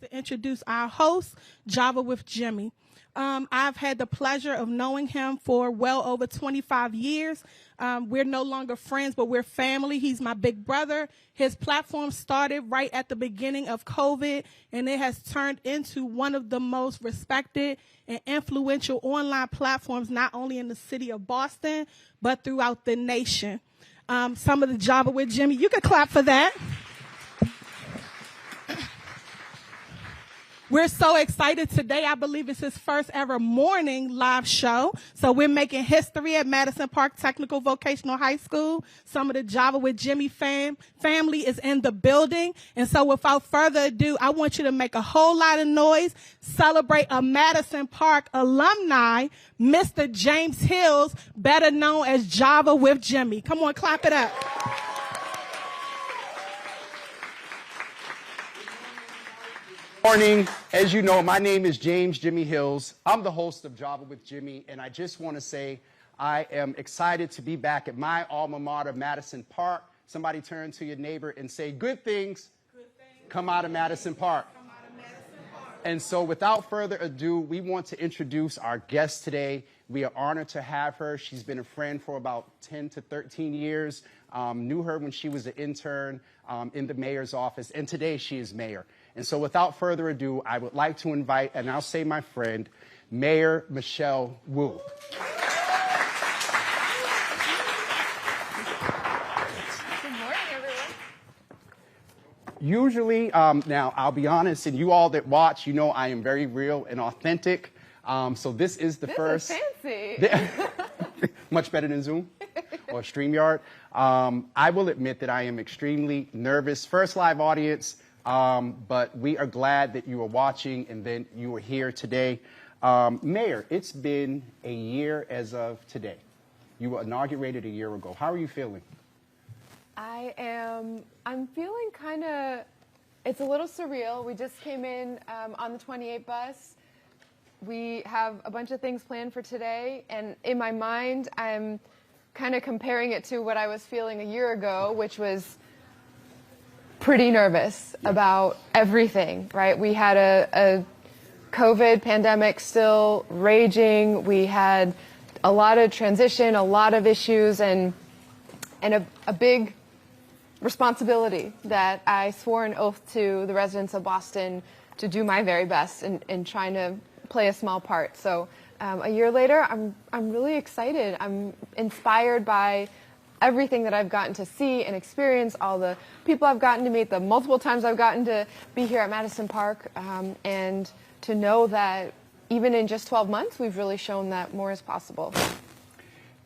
to introduce our host, Java with Jimmy. I've had the pleasure of knowing him for well over 25 years. We're no longer friends, but we're family. He's my big brother. His platform started right at the beginning of COVID, and it has turned into one of the most respected and influential online platforms, not only in the city of Boston, but throughout the nation. Some of the Java with Jimmy, you can clap for that. We're so excited today. I believe it's his first ever morning live show. So we're making history at Madison Park Technical Vocational High School. Some of the Java with Jimmy family is in the building. And so without further ado, I want you to make a whole lot of noise, celebrate a Madison Park alumni, Mr. James Hills, better known as Java with Jimmy. Come on, clap it up. Morning. As you know, my name is James Jimmy Hills. I'm the host of Java with Jimmy, and I just want to say I am excited to be back at my alma mater, Madison Park. Somebody turn to your neighbor and say, good things come out of Madison Park. And so without further ado, we want to introduce our guest today. We are honored to have her. She's been a friend for about 10 to 13 years. Knew her when she was an intern in the mayor's office, and today she is mayor. And so without further ado, I would like to invite, and I'll say my friend, Mayor Michelle Wu. Good morning, everyone. Usually, now I'll be honest, and you all that watch, you know I am very real and authentic. So this is the first. This is fancy. Much better than Zoom or StreamYard. I will admit that I am extremely nervous. First live audience. But we are glad that you are watching and then you are here today. Mayor, it's been a year as of today. You were inaugurated a year ago. How are you feeling? I'm feeling kind of, it's a little surreal. We just came in on the 28 bus. We have a bunch of things planned for today. And in my mind, I'm kind of comparing it to what I was feeling a year ago, which was pretty nervous about everything, right? We had a COVID pandemic still raging. We had a lot of transition, a lot of issues, and a big responsibility that I swore an oath to the residents of Boston to do my very best in trying to play a small part. So a year later, I'm really excited. I'm inspired by everything that I've gotten to see and experience, all the people I've gotten to meet, the multiple times I've gotten to be here at Madison Park, and to know that even in just 12 months, we've really shown that more is possible.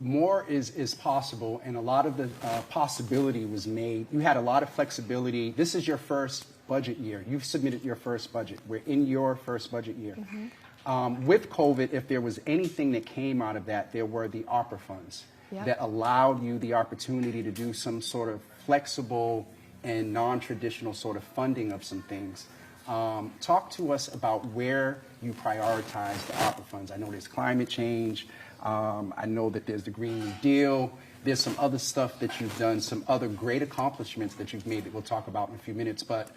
More is possible, and a lot of the possibility was made. You had a lot of flexibility. This is your first budget year. You've submitted your first budget. We're in your first budget year. Mm-hmm. With COVID, if there was anything that came out of that, there were the ARPA funds. Yep. That allowed you the opportunity to do some sort of flexible and non-traditional sort of funding of some things. Talk to us about where you prioritize the ARPA funds. I know there's climate change. I know that there's the Green New Deal. There's some other stuff that you've done, some other great accomplishments that you've made that we'll talk about in a few minutes. But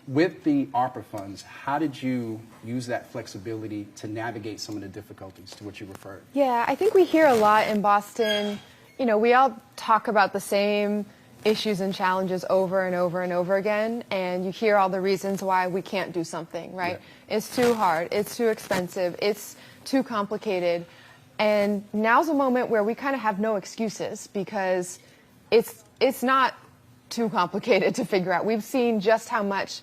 with the ARPA funds, how did you use that flexibility to navigate some of the difficulties to which you referred? Yeah, I think we hear a lot in Boston. You know, we all talk about the same issues and challenges over and over and over again, and you hear all the reasons why we can't do something, right? Yeah. It's too hard, it's too expensive, it's too complicated. And now's a moment where we kind of have no excuses because it's not too complicated to figure out. We've seen just how much,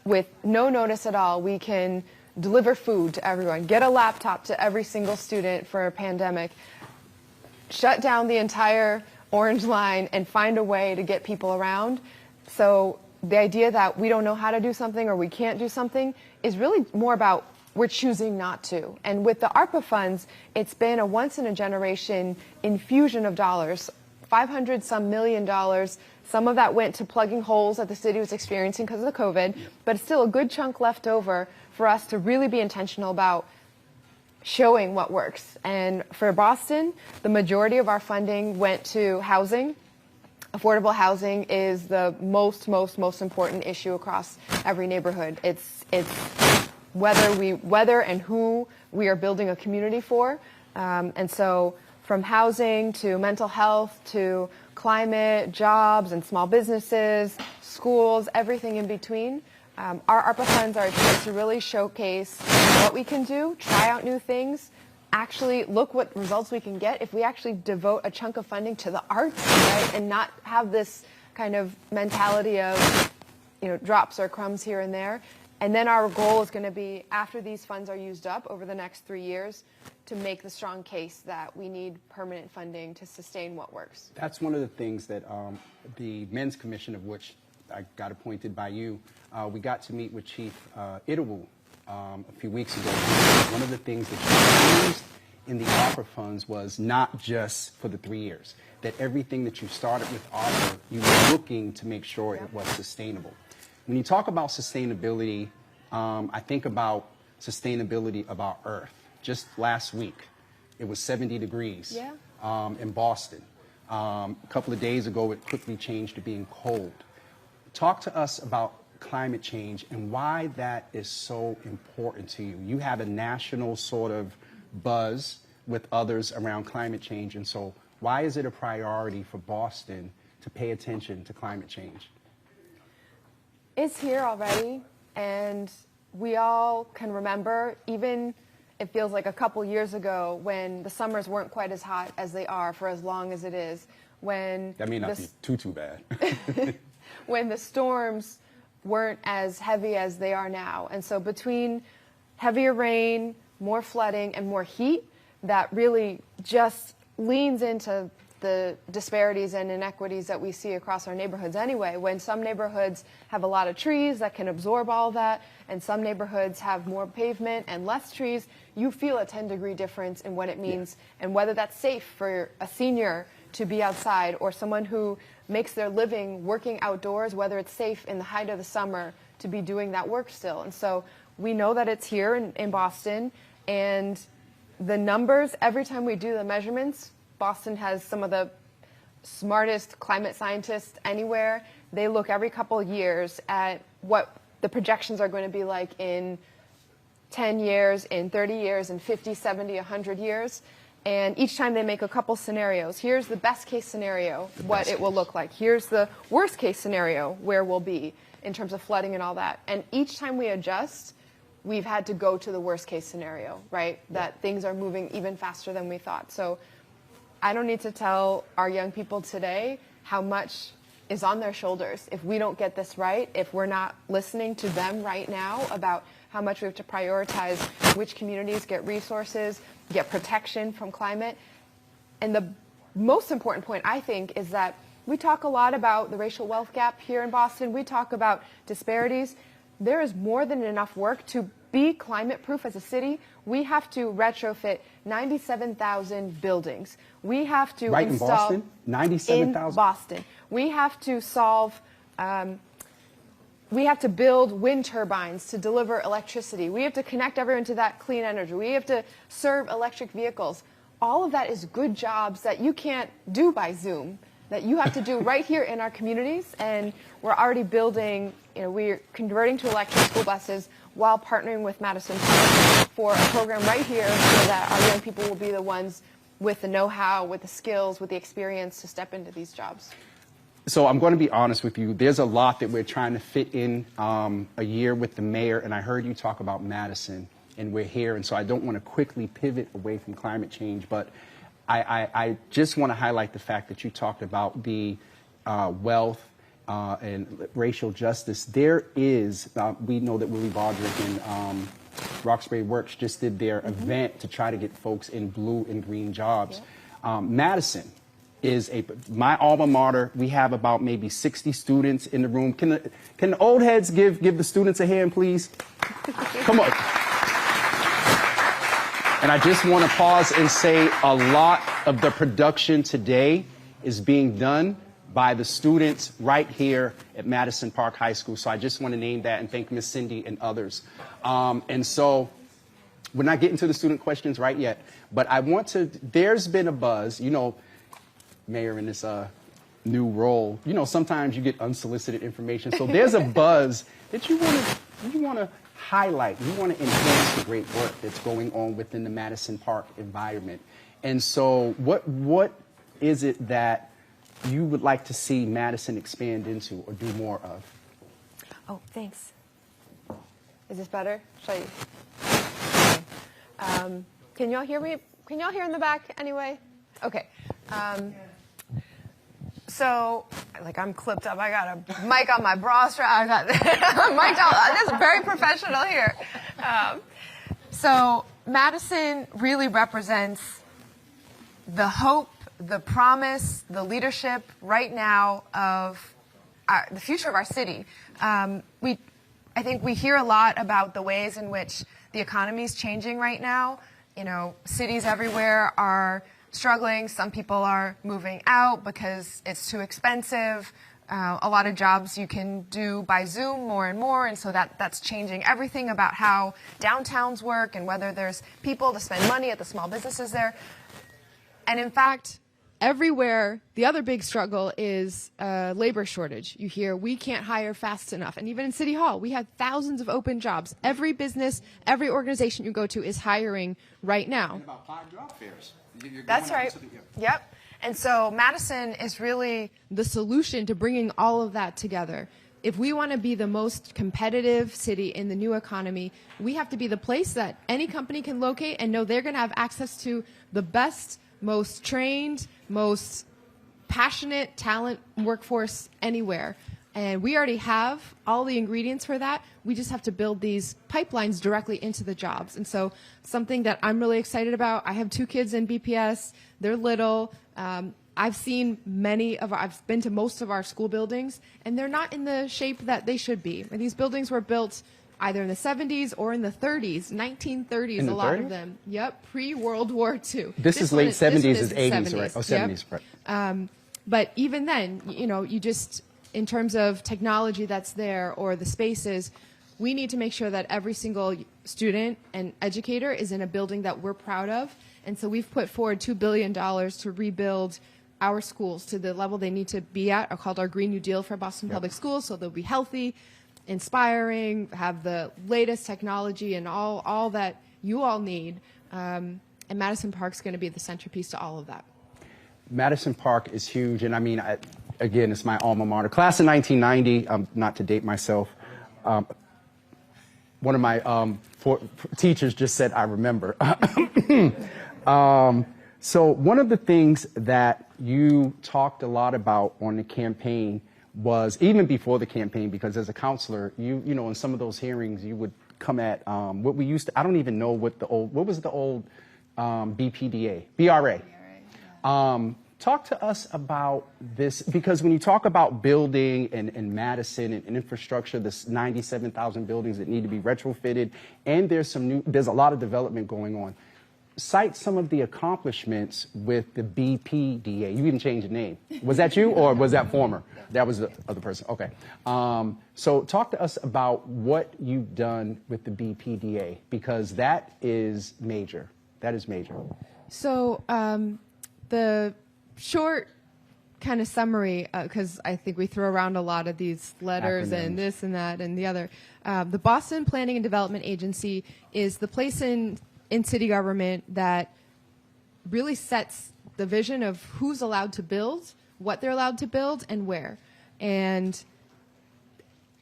with no notice at all, we can deliver food to everyone, get a laptop to every single student for a pandemic, shut down the entire Orange Line, and find a way to get people around. So the idea that we don't know how to do something or we can't do something is really more about we're choosing not to. And with the ARPA funds, it's been a once-in-a-generation infusion of dollars, $500-some million. Some of that went to plugging holes that the city was experiencing because of the COVID, but it's still a good chunk left over for us to really be intentional about showing what works. And for Boston, the majority of our funding went to housing. affordable housing is the most important issue across every neighborhood. It's whether and who we are building a community for. And so from housing to mental health to climate, jobs and small businesses, schools, everything in between. Our ARPA funds are a chance to really showcase what we can do, try out new things, actually look what results we can get if we actually devote a chunk of funding to the arts, right? And not have this kind of mentality of, drops or crumbs here and there. And then our goal is going to be, after these funds are used up over the next 3 years, to make the strong case that we need permanent funding to sustain what works. That's one of the things that the Men's Commission, of which I got appointed by you, we got to meet with Chief Idowu a few weeks ago. One of the things that you used in the ARPA funds was not just for the 3 years, that everything that you started with ARPA, you were looking to make sure it was sustainable. When you talk about sustainability, I think about sustainability of our Earth. Just last week, it was 70 degrees in Boston. A couple of days ago, it quickly changed to being cold. Talk to us about climate change and why that is so important to you. You have a national sort of buzz with others around climate change, and so why is it a priority for Boston to pay attention to climate change? It's here already, and we all can remember, even it feels like a couple years ago when the summers weren't quite as hot as they are for as long as it is. When that may not be too bad. When the storms weren't as heavy as they are now. And so between heavier rain, more flooding, and more heat, that really just leans into the disparities and inequities that we see across our neighborhoods anyway. When some neighborhoods have a lot of trees that can absorb all that, and some neighborhoods have more pavement and less trees, you feel a 10-degree difference in what it means and whether that's safe for a senior to be outside or someone who makes their living working outdoors, whether it's safe in the height of the summer to be doing that work still. And so we know that it's here in Boston, and the numbers, every time we do the measurements, Boston has some of the smartest climate scientists anywhere. They look every couple of years at what the projections are going to be like in 10 years, in 30 years, in 50, 70, 100 years. And each time they make a couple scenarios. Here's the best case scenario, what it will look like. Here's the worst case scenario, where we'll be in terms of flooding and all that. And each time we adjust, we've had to go to the worst case scenario, right? That things are moving even faster than we thought. So I don't need to tell our young people today how much is on their shoulders if we don't get this right, if we're not listening to them right now about how much we have to prioritize which communities get resources, get protection from climate. And the most important point, I think, is that we talk a lot about the racial wealth gap here in Boston. We talk about disparities. There is more than enough work to be climate-proof as a city. We have to retrofit 97,000 buildings. We have to install... in Boston? 97,000? In Boston. We have to solve... we have to build wind turbines to deliver electricity. We have to connect everyone to that clean energy. We have to serve electric vehicles. All of that is good jobs that you can't do by Zoom, that you have to do right here in our communities. And we're already building, we're converting to electric school buses while partnering with Madison Park for a program right here so that our young people will be the ones with the know-how, with the skills, with the experience to step into these jobs. So I'm going to be honest with you. There's a lot that we're trying to fit in a year with the mayor, and I heard you talk about Madison, and we're here, and so I don't want to quickly pivot away from climate change, but I just want to highlight the fact that you talked about the wealth and racial justice. There is, we know that Willie Baldrick and Roxbury Works just did their event to try to get folks in blue and green jobs. Madison is my alma mater. We have about maybe 60 students in the room. Can the old heads give the students a hand, please? Come on. And I just want to pause and say a lot of the production today is being done by the students right here at Madison Park High School. So I just want to name that and thank Miss Cindy and others. And so we're not getting to the student questions right yet, but I want to, there's been a buzz, Mayor, in this new role, you know, sometimes you get unsolicited information. So there's a buzz that you want to highlight. You want to enhance the great work that's going on within the Madison Park environment. And so what is it that you would like to see Madison expand into or do more of? Oh, thanks. Is this better? Should I? Okay. Can y'all hear me? Can y'all hear in the back anyway? Okay. So, like, I'm clipped up. I got a mic on my bra strap. I got a mic on. This is very professional here. So, Madison really represents the hope, the promise, the leadership right now of the future of our city. I think we hear a lot about the ways in which the economy is changing right now. You know, cities everywhere are struggling. Some people are moving out because it's too expensive. A lot of jobs you can do by Zoom more and more, and so that's changing everything about how downtowns work and whether there's people to spend money at the small businesses there. And in fact, everywhere, the other big struggle is labor shortage. You hear, we can't hire fast enough. And even in City Hall, we have thousands of open jobs. Every business, every organization you go to is hiring right now. And about 5 job fairs. That's right. Yep. And so Madison is really the solution to bringing all of that together. If we want to be the most competitive city in the new economy, we have to be the place that any company can locate and know they're going to have access to the best, most trained, most passionate talent workforce anywhere. And we already have all the ingredients for that. We just have to build these pipelines directly into the jobs. And so something that I'm really excited about, I have 2 kids in BPS. They're little. I've been to most of our school buildings, and they're not in the shape that they should be. And these buildings were built either in the 70s or in the 30s, 1930s, In the a lot 30s? of them. Yep, pre-World War II. This is late 70s, is 80s, 70s, right? Oh, 70s, yep. right. But even then, you know, you just, in terms of technology that's there or the spaces, we need to make sure that every single student and educator is in a building that we're proud of. And so we've put forward $2 billion to rebuild our schools to the level they need to be at, called our Green New Deal for Boston Public Schools, so they'll be healthy, inspiring, have the latest technology and all that you all need. And Madison Park's going to be the centerpiece to all of that. Madison Park is huge, and I mean, again, it's my alma mater. Class of 1990, not to date myself, one of my teachers just said, I remember. So one of the things that you talked a lot about on the campaign was, even before the campaign, because as a counselor, you know, in some of those hearings, you would come at what we used to, I don't even know what was the old BPDA, BRA. Talk to us about this, because when you talk about building and Madison and infrastructure, this 97,000 buildings that need to be retrofitted, and there's a lot of development going on. Cite some of the accomplishments with the BPDA. You even changed the name. Was that you, or was that former? That was the other person. Okay. So talk to us about what you've done with the BPDA, because that is major. That is major. So the short kind of summary, because I think we throw around a lot of these letters acronyms and this and that and the other. The Boston Planning and Development Agency is the place in city government that really sets the vision of who's allowed to build, what they're allowed to build, and where. And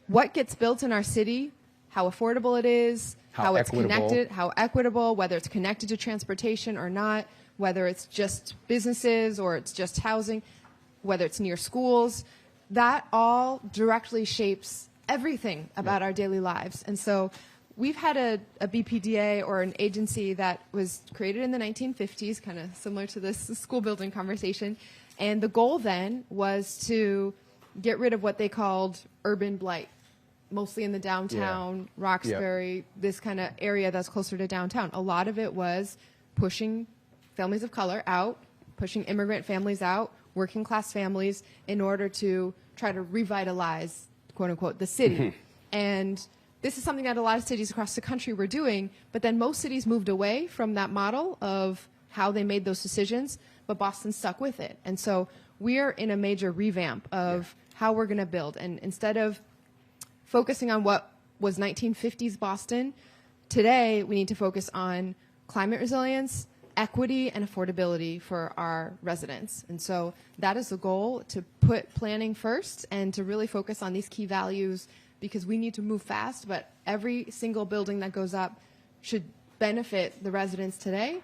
what gets built in our city, how affordable it is, how it's connected, how equitable, whether it's connected to transportation or not, whether it's just businesses or it's just housing, whether it's near schools, that all directly shapes everything about our daily lives. And so we've had a BPDA, or an agency, that was created in the 1950s, kind of similar to this school building conversation. And the goal then was to get rid of what they called urban blight, mostly in the downtown, Roxbury, this kind of area that's closer to downtown. A lot of it was pushing families of color out, pushing immigrant families out, working class families, in order to try to revitalize, quote unquote, the city. And this is something that a lot of cities across the country were doing, but then most cities moved away from that model of how they made those decisions, but Boston stuck with it. And so we are in a major revamp of how we're going to build. And instead of focusing on what was 1950s Boston, today we need to focus on climate resilience, equity, and affordability for our residents. And so that is the goal, to put planning first and to really focus on these key values, because we need to move fast, but every single building that goes up should benefit the residents today.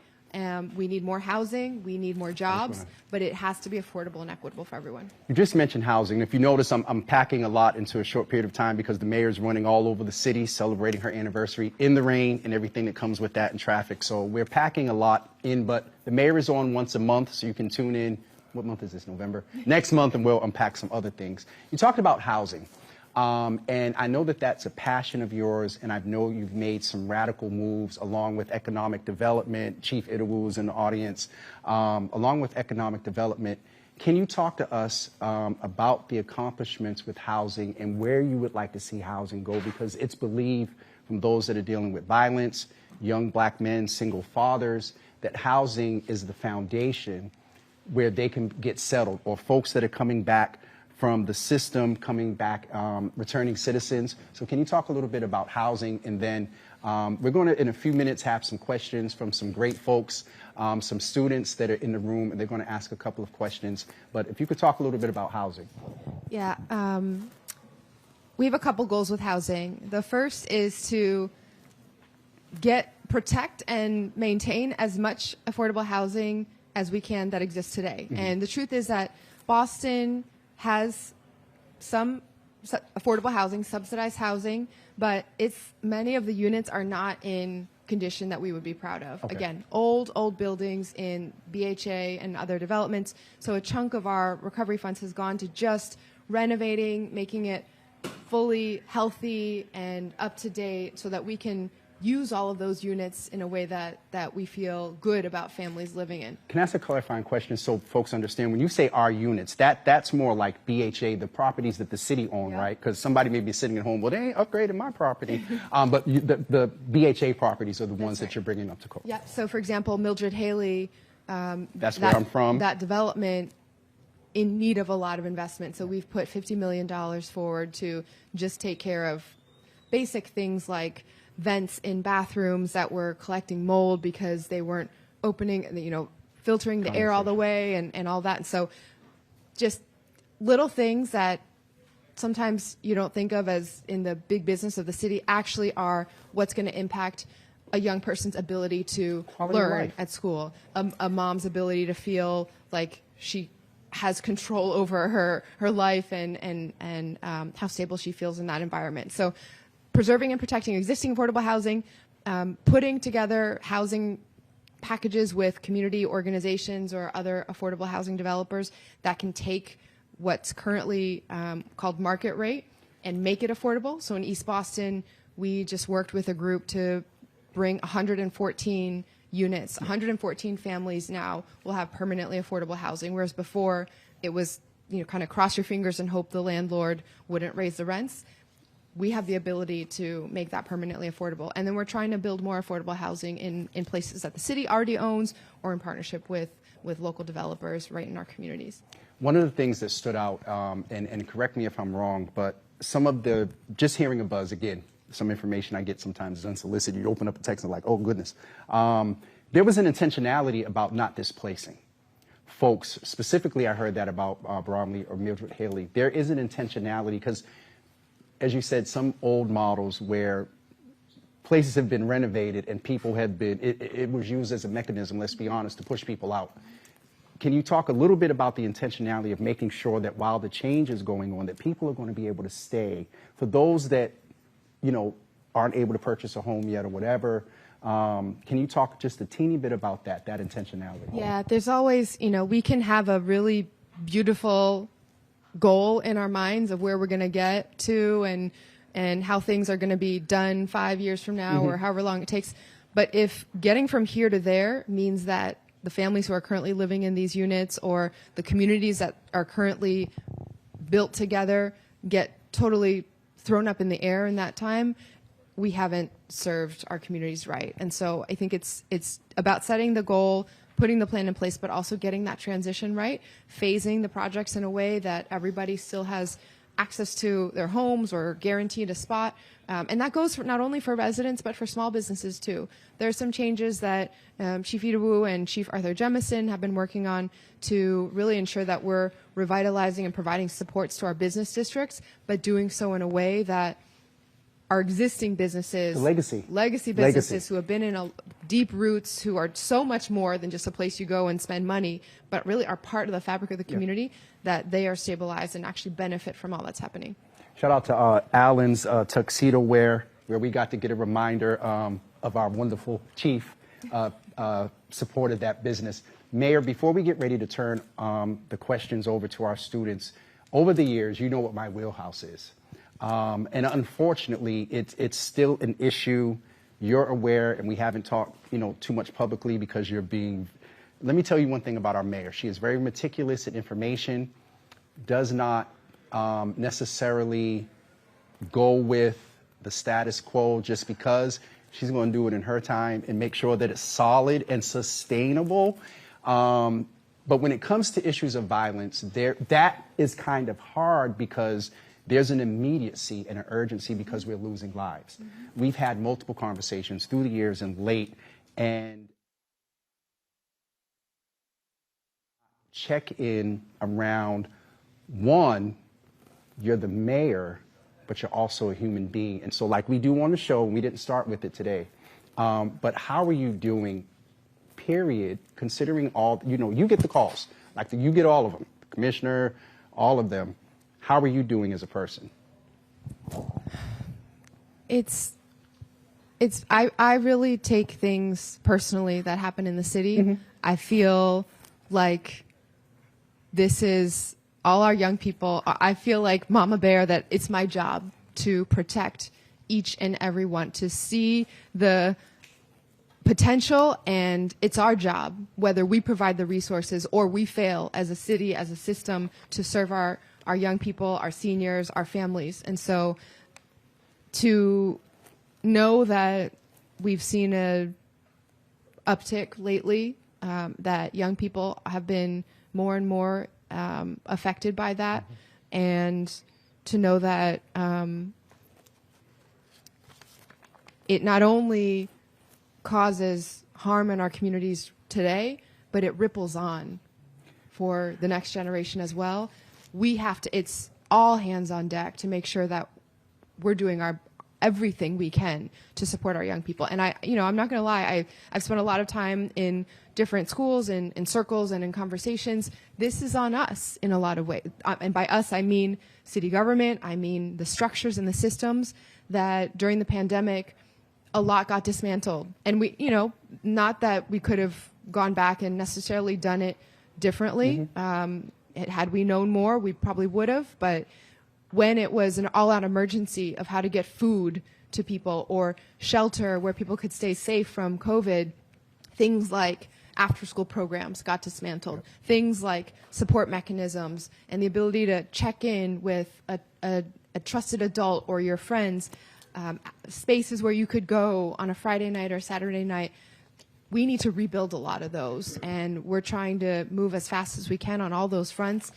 We need more housing, we need more jobs, but it has to be affordable and equitable for everyone. You just mentioned housing. If you notice, I'm packing a lot into a short period of time because the mayor's running all over the city, celebrating her anniversary in the rain and everything that comes with that and traffic. So we're packing a lot in, but the mayor is on once a month, so you can tune in. What month is this, November? Next month, and we'll unpack some other things. You talked about housing. And I know that that's a passion of yours, and I know you've made some radical moves along with economic development. Chief Idowu in the audience. Along with economic development, can you talk to us about the accomplishments with housing and where you would like to see housing go? Because it's believed from those that are dealing with violence, young black men, single fathers, that housing is the foundation where they can get settled, or folks that are coming back from the system, coming back, returning citizens. So can you talk a little bit about housing? And then we're going to, in a few minutes, have some questions from some great folks, some students that are in the room, and they're going to ask a couple of questions. But if you could talk a little bit about housing. Yeah, we have a couple goals with housing. The first is to protect and maintain as much affordable housing as we can that exists today. Mm-hmm. And the truth is that Boston has some affordable housing, subsidized housing, but many of the units are not in condition that we would be proud of. Okay. Again, old buildings in BHA and other developments. So a chunk of our recovery funds has gone to just renovating, making it fully healthy and up to date so that we can use all of those units in a way that we feel good about families living in. Can I ask a clarifying question so folks understand? When you say our units, that's more like BHA, the properties that the city own, yeah. Right? Because somebody may be sitting at home, well, they ain't upgraded my property. But the BHA properties are the ones that you're bringing up to code. Yeah, so for example, Mildred Haley, that's where I'm from. That development in need of a lot of investment. So we've put $50 million forward to just take care of basic things like vents in bathrooms that were collecting mold because they weren't opening, filtering the air all the way and all that. And so just little things that sometimes you don't think of as in the big business of the city actually are what's going to impact a young person's ability to learn at school, a mom's ability to feel like she has control over her life and how stable she feels in that environment. So preserving and protecting existing affordable housing, putting together housing packages with community organizations or other affordable housing developers that can take what's currently called market rate and make it affordable. So in East Boston, we just worked with a group to bring 114 units. 114 families now will have permanently affordable housing, whereas before it was, kind of cross your fingers and hope the landlord wouldn't raise the rents. We have the ability to make that permanently affordable. And then we're trying to build more affordable housing in places that the city already owns or in partnership with local developers right in our communities. One of the things that stood out, and correct me if I'm wrong, but just hearing a buzz, again, some information I get sometimes is unsolicited. You open up a text and like, oh goodness. There was an intentionality about not displacing folks. Specifically, I heard that about Bromley or Mildred Haley. There is an intentionality because, as you said, some old models where places have been renovated and people have been, it was used as a mechanism, let's be honest, to push people out. Can you talk a little bit about the intentionality of making sure that while the change is going on, that people are going to be able to stay? For those that, aren't able to purchase a home yet or whatever, can you talk just a teeny bit about that intentionality? Yeah, there's always, we can have a really beautiful goal in our minds of where we're going to get to and how things are going to be done 5 years from now or however long it takes. But if getting from here to there means that the families who are currently living in these units or the communities that are currently built together get totally thrown up in the air in that time, we haven't served our communities right. And so I think it's about setting the goal, putting the plan in place, but also getting that transition right, phasing the projects in a way that everybody still has access to their homes or guaranteed a spot. And that goes for not only for residents, but for small businesses too. There are some changes that Chief Idowu and Chief Arthur Jemison have been working on to really ensure that we're revitalizing and providing supports to our business districts, but doing so in a way that our existing businesses, legacy businesses who have been in deep roots, who are so much more than just a place you go and spend money, but really are part of the fabric of the community, that they are stabilized and actually benefit from all that's happening. Shout out to Allen's Tuxedo Wear, where we got to get a reminder of our wonderful chief supported that business. Mayor, before we get ready to turn the questions over to our students, over the years, you know what my wheelhouse is. And unfortunately, it's still an issue. You're aware, and we haven't talked, too much publicly because you're being. Let me tell you one thing about our mayor. She is very meticulous in information, does not necessarily go with the status quo just because. She's going to do it in her time and make sure that it's solid and sustainable. But when it comes to issues of violence, that is kind of hard because there's an immediacy and an urgency because we're losing lives. Mm-hmm. We've had multiple conversations through the years and late, and check in around, one, you're the mayor, but you're also a human being. And so like we do on the show, and we didn't start with it today, but how are you doing, period, considering all, you get the calls, like you get all of them, the commissioner, all of them. How are you doing as a person? I really take things personally that happen in the city. Mm-hmm. I feel like this is all our young people. I feel like Mama Bear, that it's my job to protect each and every one, to see the potential, and it's our job, whether we provide the resources or we fail as a city, as a system, to serve our young people, our seniors, our families. And so to know that we've seen a uptick lately, that young people have been more and more affected by that, and to know that it not only causes harm in our communities today, but it ripples on for the next generation as well. We have to, it's all hands on deck to make sure that we're doing everything we can to support our young people. And I'm not going to lie, I've spent a lot of time in different schools and in circles and in conversations. This is on us in a lot of ways. And by us, I mean city government, I mean the structures and the systems that during the pandemic, a lot got dismantled. And we, not that we could have gone back and necessarily done it differently. Mm-hmm. Had we known more, we probably would have. But when it was an all-out emergency of how to get food to people or shelter where people could stay safe from COVID, things like after-school programs got dismantled. Yep. Things like support mechanisms and the ability to check in with a trusted adult or your friends, spaces where you could go on a Friday night or Saturday night. We need to rebuild a lot of those, and we're trying to move as fast as we can on all those fronts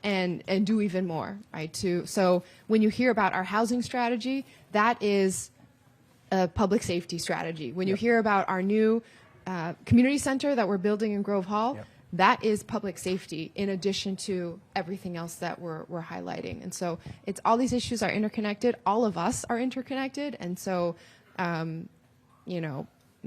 and do even more, right? So when you hear about our housing strategy, that is a public safety strategy. When you hear about our new community center that we're building in Grove Hall, that is public safety in addition to everything else that we're highlighting. And so it's all these issues are interconnected. All of us are interconnected. And so,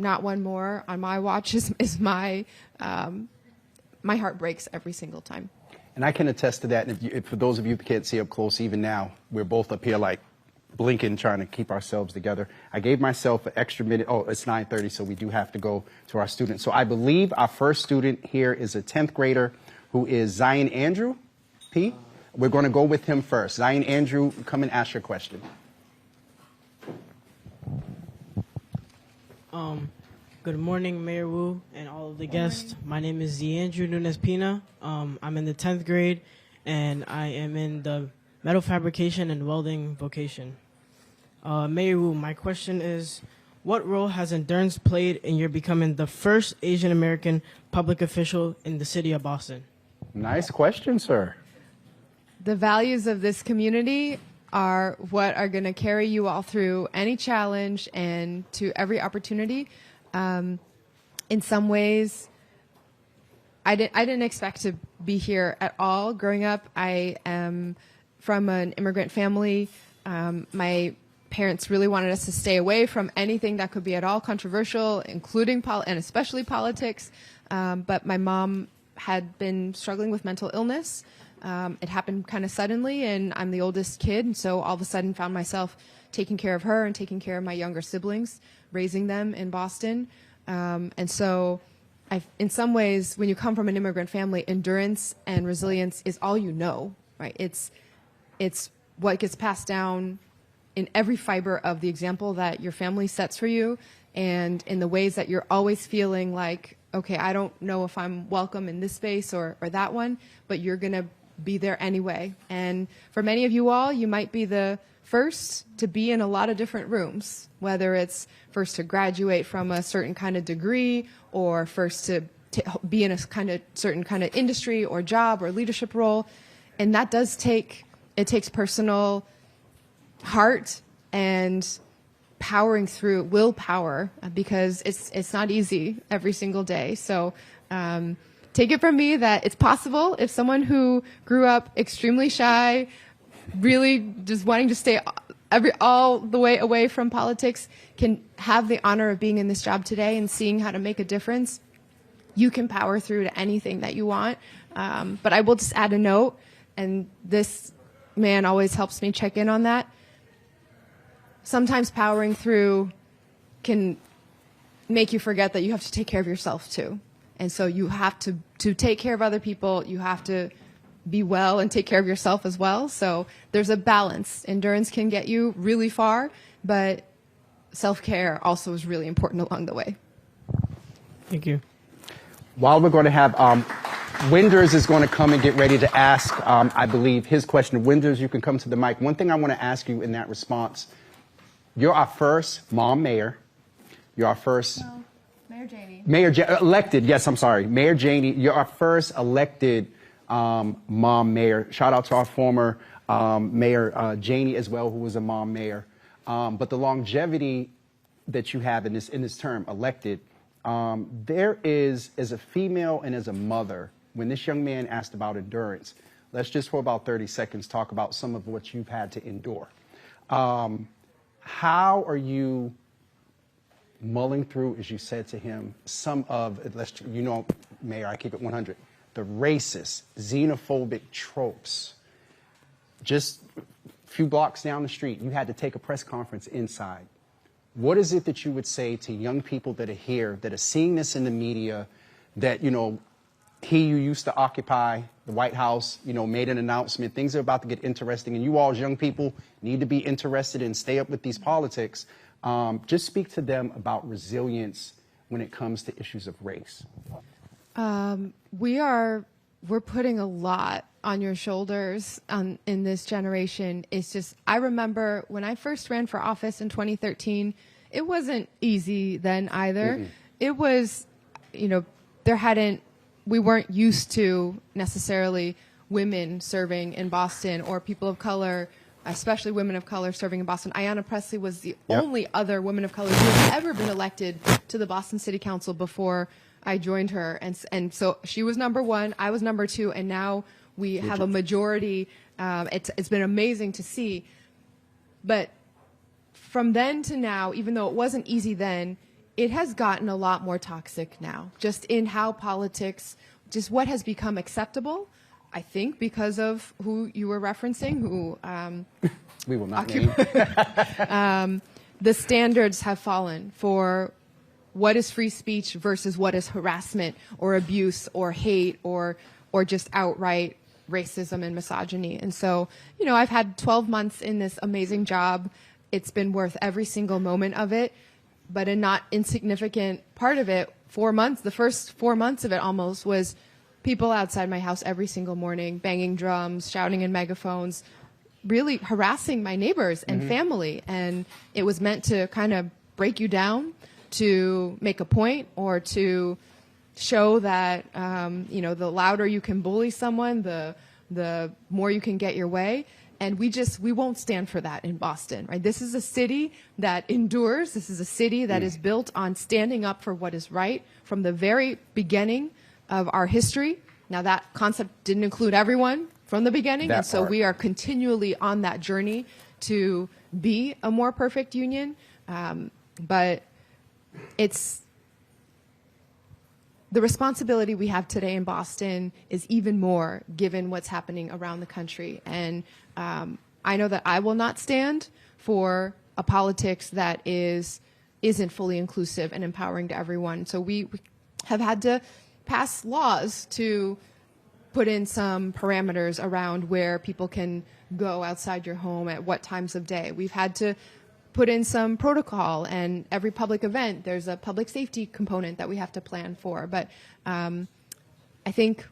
not one more on my watch is my heart breaks every single time. And I can attest to that. And if for those of you who can't see up close, even now, we're both up here like blinking, trying to keep ourselves together. I gave myself an extra minute. Oh, it's 9:30, so we do have to go to our students. So I believe our first student here is a 10th grader who is Zion Andrew P. We're going to go with him first. Zion Andrew, come and ask your question. Good morning, Mayor Wu and all of the guests. My name is Andrew Nunes Pina. I'm in the 10th grade, and I am in the metal fabrication and welding vocation. Mayor Wu, my question is, what role has endurance played in your becoming the first Asian American public official in the city of Boston? Nice question, sir. The values of this community are what are going to carry you all through any challenge and to every opportunity. In some ways, I didn't expect to be here at all. Growing up, I am from an immigrant family. My parents really wanted us to stay away from anything that could be at all controversial, including and especially politics. But my mom had been struggling with mental illness. It happened kind of suddenly, and I'm the oldest kid, and so all of a sudden found myself taking care of her and taking care of my younger siblings, raising them in Boston. And so in some ways, when you come from an immigrant family, endurance and resilience is all you know, right? It's what gets passed down in every fiber of the example that your family sets for you, and in the ways that you're always feeling like, okay, I don't know if I'm welcome in this space or that one, but you're going to be there anyway. And for many of you all, you might be the first to be in a lot of different rooms, whether it's first to graduate from a certain kind of degree or first to be in a certain kind of industry or job or leadership role. And that takes personal heart and powering through willpower, because it's not easy every single day. So take it from me that it's possible. If someone who grew up extremely shy, really just wanting to stay all the way away from politics, can have the honor of being in this job today and seeing how to make a difference, you can power through to anything that you want. But I will just add a note, and this man always helps me check in on that. Sometimes powering through can make you forget that you have to take care of yourself too. And so you have to take care of other people. You have to be well and take care of yourself as well. So there's a balance. Endurance can get you really far, but self-care also is really important along the way. Thank you. While we're going to have Winders is going to come and get ready to ask, I believe, his question. Winders, you can come to the mic. One thing I want to ask you in that response, you're our first mom mayor. You're our first... No, Mayor Janey. Elected, yes, I'm sorry. Mayor Janey, you're our first elected mom mayor. Shout out to our former Mayor Janey as well, who was a mom mayor. But the longevity that you have in this term, elected, there is, as a female and as a mother, when this young man asked about endurance, let's just for about 30 seconds talk about some of what you've had to endure. How are you mulling through, as you said to him, some of, Mayor, I keep it 100, the racist, xenophobic tropes? Just a few blocks down the street, you had to take a press conference inside. What is it that you would say to young people that are here, that are seeing this in the media, that, he who used to occupy the White House, made an announcement, things are about to get interesting, and you all as young people need to be interested and stay up with these politics. Just speak to them about resilience when it comes to issues of race. We're putting a lot on your shoulders in this generation. It's just, I remember when I first ran for office in 2013, it wasn't easy then either. Mm-mm. It was, we weren't used to necessarily women serving in Boston or people of color, especially women of color serving in Boston. Ayanna Pressley was the only other woman of color who had ever been elected to the Boston City Council before I joined her. And so she was number one, I was number two, and now we have a majority. It's been amazing to see. But from then to now, even though it wasn't easy then, it has gotten a lot more toxic now, just in how politics, just what has become acceptable, I think, because of who you were referencing, who we will not name. The standards have fallen for what is free speech versus what is harassment or abuse or hate or just outright racism and misogyny. And so, I've had 12 months in this amazing job. It's been worth every single moment of it, but a not insignificant part of it, 4 months, the first 4 months of it almost, was people outside my house every single morning, banging drums, shouting in megaphones, really harassing my neighbors and family. And it was meant to kind of break you down, to make a point, or to show that, the louder you can bully someone, the more you can get your way. And we won't stand for that in Boston, right? This is a city that endures. This is a city that is built on standing up for what is right from the very beginning of our history. Now, that concept didn't include everyone from the beginning, and so we are continually on that journey to be a more perfect union. But it's the responsibility we have today in Boston is even more given what's happening around the country. And I know that I will not stand for a politics that isn't fully inclusive and empowering to everyone. So we have had to pass laws to put in some parameters around where people can go outside your home at what times of day. We've had to put in some protocol, and every public event, there's a public safety component that we have to plan for. But I think,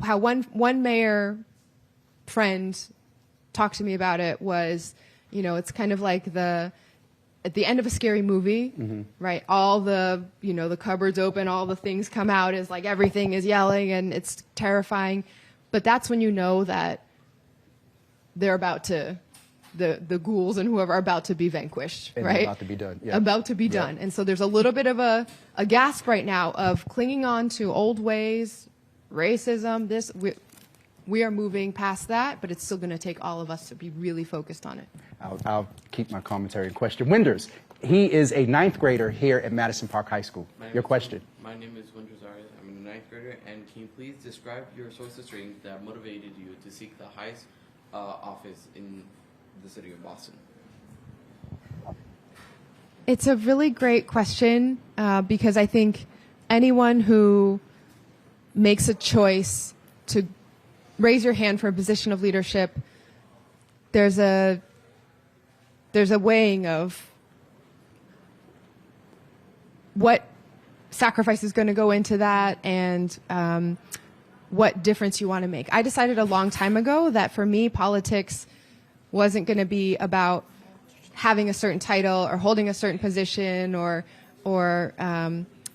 how one mayor friend talked to me about it was, it's kind of like at the end of a scary movie, right? All the, the cupboards open, all the things come out, is like everything is yelling and it's terrifying. But that's when you know that they're about to, the ghouls and whoever are about to be vanquished, and right? About to be done. Yeah. About to be done. And so there's a little bit of a gasp right now of clinging on to old ways, racism, we are moving past that, but it's still going to take all of us to be really focused on it. I'll keep my commentary in question. Winders, he is a 9th grader here at Madison Park High School. Your question. My name is Winders Arias. I'm a 9th grader, and can you please describe your source of strength that motivated you to seek the highest office in the city of Boston? It's a really great question because I think anyone who makes a choice to raise your hand for a position of leadership, there's a weighing of what sacrifice is going to go into that and what difference you want to make. I decided a long time ago that for me, politics wasn't going to be about having a certain title or holding a certain position or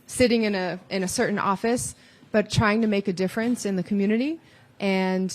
sitting in a certain office, but trying to make a difference in the community. And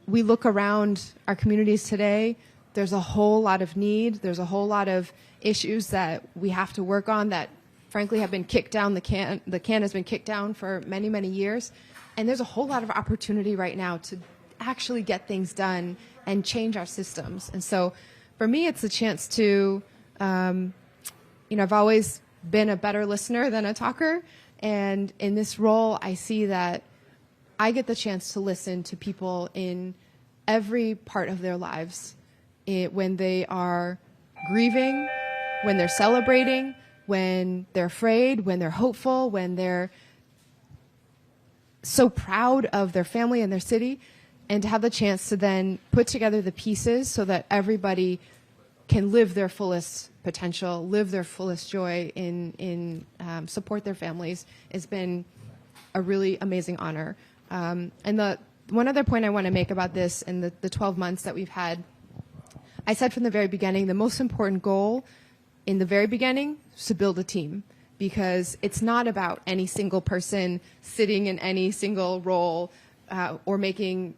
we look around our communities today, there's a whole lot of need. There's a whole lot of issues that we have to work on that, frankly, have been kicked down. The can has been kicked down for many, many years. And there's a whole lot of opportunity right now to actually get things done and change our systems. And so for me, it's a chance to, I've always been a better listener than a talker. And in this role, I see that I get the chance to listen to people in every part of their lives, when they are grieving, when they're celebrating, when they're afraid, when they're hopeful, when they're so proud of their family and their city, and to have the chance to then put together the pieces so that everybody can live their fullest potential, live their fullest joy in support their families has been a really amazing honor. And the one other point I want to make about this and the 12 months that we've had, I said from the very beginning, the most important goal in the very beginning is to build a team, because it's not about any single person sitting in any single role or making,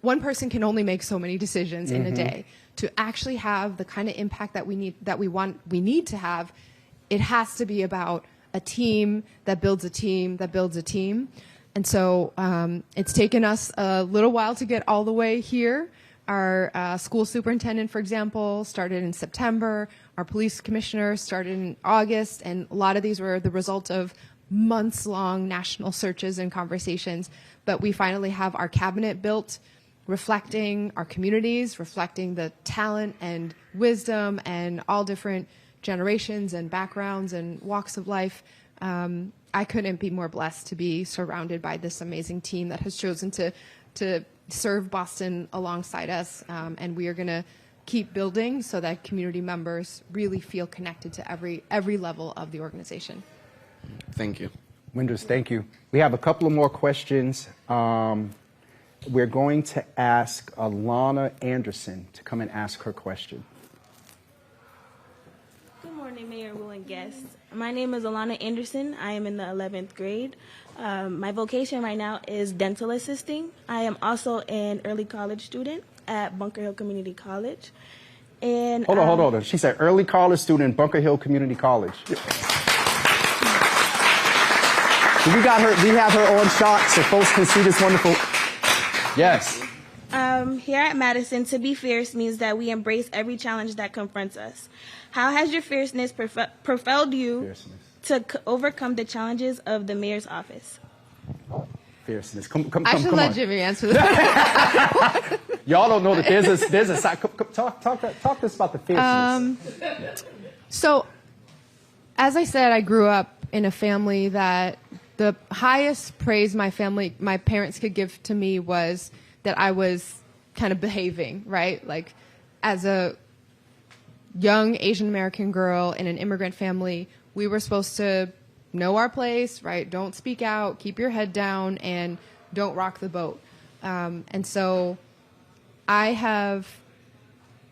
one person can only make so many decisions in a day. To actually have the kind of impact that we need to have, it has to be about a team that builds a team that builds a team. And so it's taken us a little while to get all the way here. Our school superintendent, for example, started in September. Our police commissioner started in August. And a lot of these were the result of months-long national searches and conversations. But we finally have our cabinet built, reflecting our communities, reflecting the talent and wisdom and all different generations and backgrounds and walks of life. I couldn't be more blessed to be surrounded by this amazing team that has chosen to serve Boston alongside us. And we are going to keep building so that community members really feel connected to every level of the organization. Thank you. Winders, thank you. We have a couple of more questions. We're going to ask Alana Anderson to come and ask her question. and guests. My name is Alana Anderson. I am in the 11th grade. My vocation right now is dental assisting. I am also an early college student at Bunker Hill Community College. And Hold on. She said early college student in Bunker Hill Community College. We have her on shot so folks can see this wonderful. Yes. Here at Madison, to be fierce means that we embrace every challenge that confronts us. How has your fierceness propelled you to overcome the challenges of the mayor's office? Fierceness. Come I should let on. Jimmy answer that. Y'all don't know that there's a side. Talk to us about the fierceness. So, as I said, I grew up in a family that the highest praise my parents could give to me was that I was kind of behaving, right? Like, as a young Asian American girl in an immigrant family, we were supposed to know our place, right? Don't speak out, keep your head down, and don't rock the boat. And so I have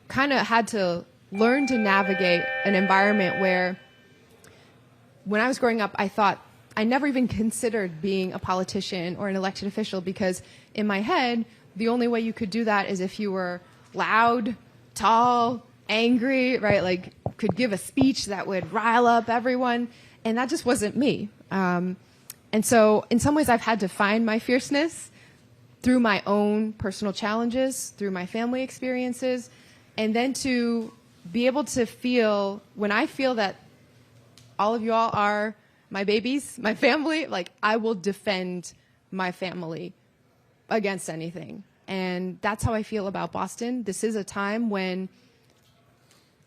kind of had to learn to navigate an environment where when I was growing up, I never even considered being a politician or an elected official, because in my head, the only way you could do that is if you were loud, tall, angry, right? Like, could give a speech that would rile up everyone. And that just wasn't me. And so in some ways, I've had to find my fierceness through my own personal challenges, through my family experiences, and then to be able to feel, when I feel that all of you all are my babies, my family, like, I will defend my family against anything. And that's how I feel about Boston. This is a time when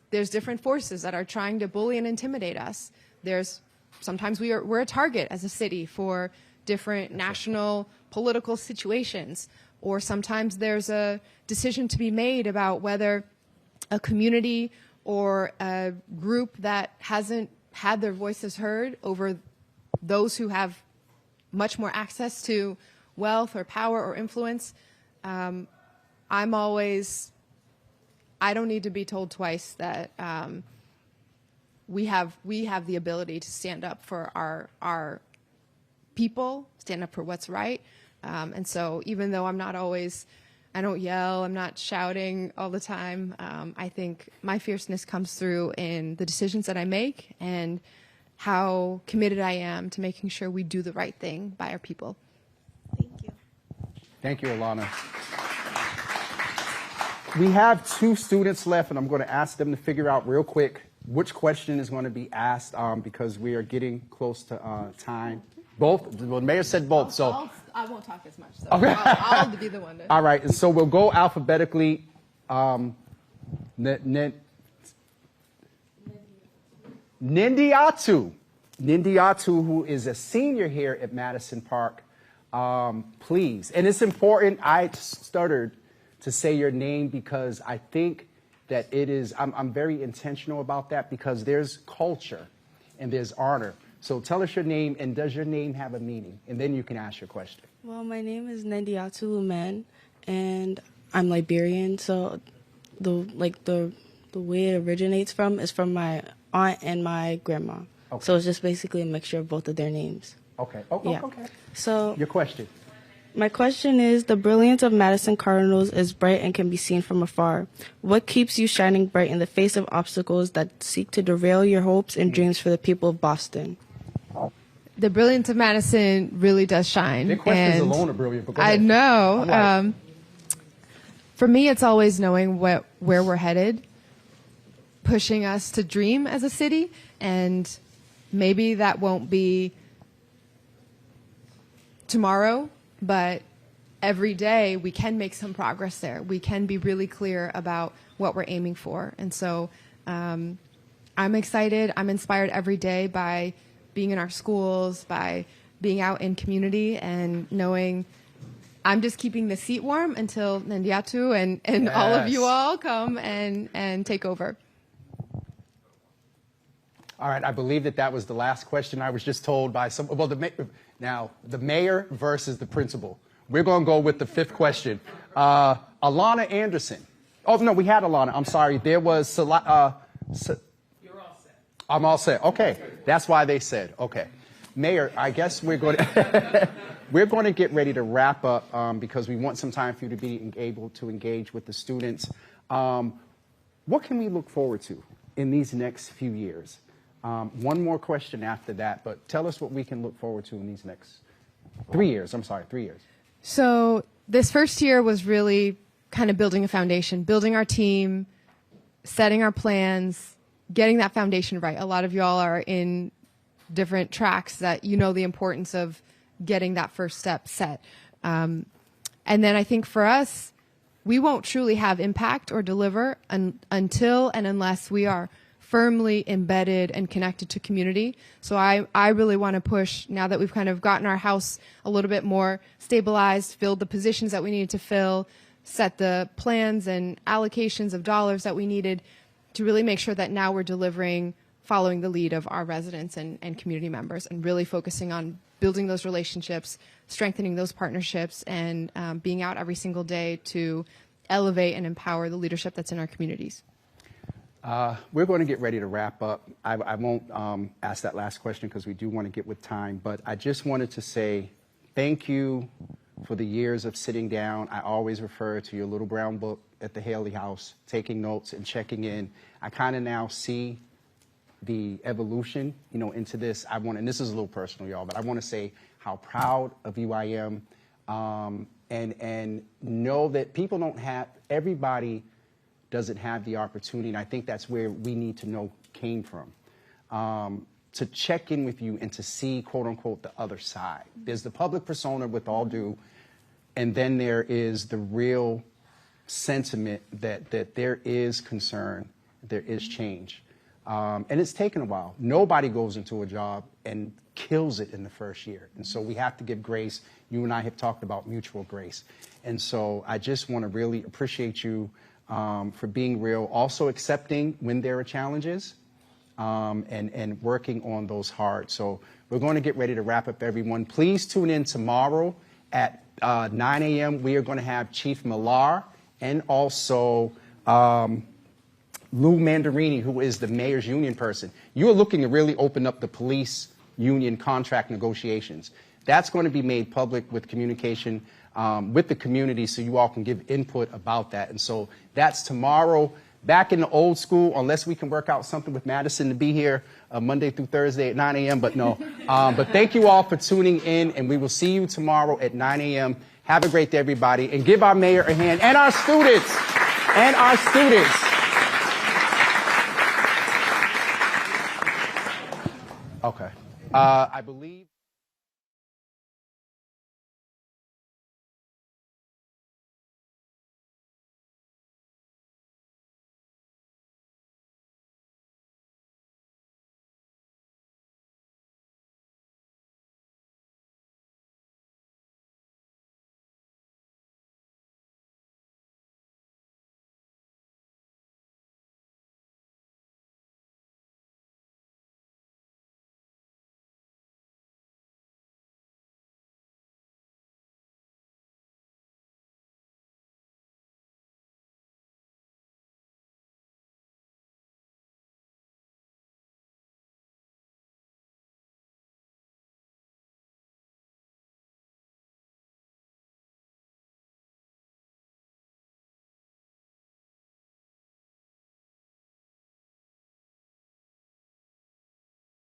there's different forces that are trying to bully and intimidate us. Sometimes we're a target as a city for different national political situations, or sometimes there's a decision to be made about whether a community or a group that hasn't had their voices heard over those who have much more access to wealth or power or influence. I don't need to be told twice that we have the ability to stand up for our people, stand up for what's right. And so even though I don't yell, I'm not shouting all the time, I think my fierceness comes through in the decisions that I make and how committed I am to making sure we do the right thing by our people. Thank you. Thank you, Alana. We have 2 students left, and I'm going to ask them to figure out real quick which question is going to be asked, because we are getting close to time. Both. The mayor said both, so. I won't talk as much, so Okay. I'll be the one to. All right, so we'll go alphabetically. Nindiatu, who is a senior here at Madison Park, please. And it's important, I stuttered to say your name because I think that it is, I'm very intentional about that, because there's culture and there's honor. So tell us your name, and does your name have a meaning? And then you can ask your question. Well, my name is Nendiatu Lumen, and I'm Liberian, so the way it originates from is from my aunt and my grandma. Okay. So it's just basically a mixture of both of their names. Okay. Yeah. Okay. So Your question. my question is, the brilliance of Madison Cardinals is bright and can be seen from afar. What keeps you shining bright in the face of obstacles that seek to derail your hopes and dreams for the people of Boston? The brilliance of Madison really does shine. Your questions and alone are brilliant. But go I ahead. know. All right. For me, it's always knowing where we're headed, pushing us to dream as a city, and maybe that won't be tomorrow, but every day we can make some progress there. We can be really clear about what we're aiming for. And so I'm excited. I'm inspired every day by being in our schools, by being out in community, and knowing I'm just keeping the seat warm until Nendiatu and all of you all come and take over. All right, I believe that was the last question. I was just told by some, well, now the mayor versus the principal. We're going to go with the 5th question. Alana Anderson. Oh, no, we had Alana. I'm sorry. There was, You're all set. I'm all set. Okay, that's why they said. Okay, Mayor, I guess we're going to we're going to get ready to wrap up because we want some time for you to be able to engage with the students. What can we look forward to in these next few years? One more question after that, but tell us what we can look forward to in these next 3 years. I'm sorry, 3 years. So this first year was really kind of building a foundation, building our team, setting our plans, getting that foundation right. A lot of y'all are in different tracks that you know the importance of getting that first step set. And then I think for us, we won't truly have impact or deliver until and unless we are firmly embedded and connected to community. So I really want to push, now that we've kind of gotten our house a little bit more stabilized, filled the positions that we needed to fill, set the plans and allocations of dollars that we needed, to really make sure that now we're delivering following the lead of our residents and community members, and really focusing on building those relationships, strengthening those partnerships, and being out every single day to elevate and empower the leadership that's in our communities. We're going to get ready to wrap up. I won't ask that last question because we do want to get with time, but I just wanted to say thank you for the years of sitting down. I always refer to your little brown book at the Haley House, taking notes and checking in. I kind of now see the evolution, into this. And this is a little personal, y'all, but I want to say how proud of you I am, and know that people don't have, everybody doesn't have the opportunity, and I think that's where we need to know came from, to check in with you and to see, quote unquote, the other side. There's the public persona, with all due, and then there is the real sentiment that there is concern, there is change. And it's taken a while. Nobody goes into a job and kills it in the first year. And so we have to give grace. You and I have talked about mutual grace. And so I just want to really appreciate you for being real, also accepting when there are challenges, and working on those hard. So we're going to get ready to wrap up, everyone. Please tune in tomorrow at 9 a.m. We are going to have Chief Millar and also Lou Mandarini, who is the mayor's union person. You are looking to really open up the police union contract negotiations. That's going to be made public with communication with the community, so you all can give input about that. And so that's tomorrow. Back in the old school, unless we can work out something with Madison to be here Monday through Thursday at 9 a.m., but no. But thank you all for tuning in, and we will see you tomorrow at 9 a.m. Have a great day, everybody, and give our mayor a hand, and our students, Okay. I believe...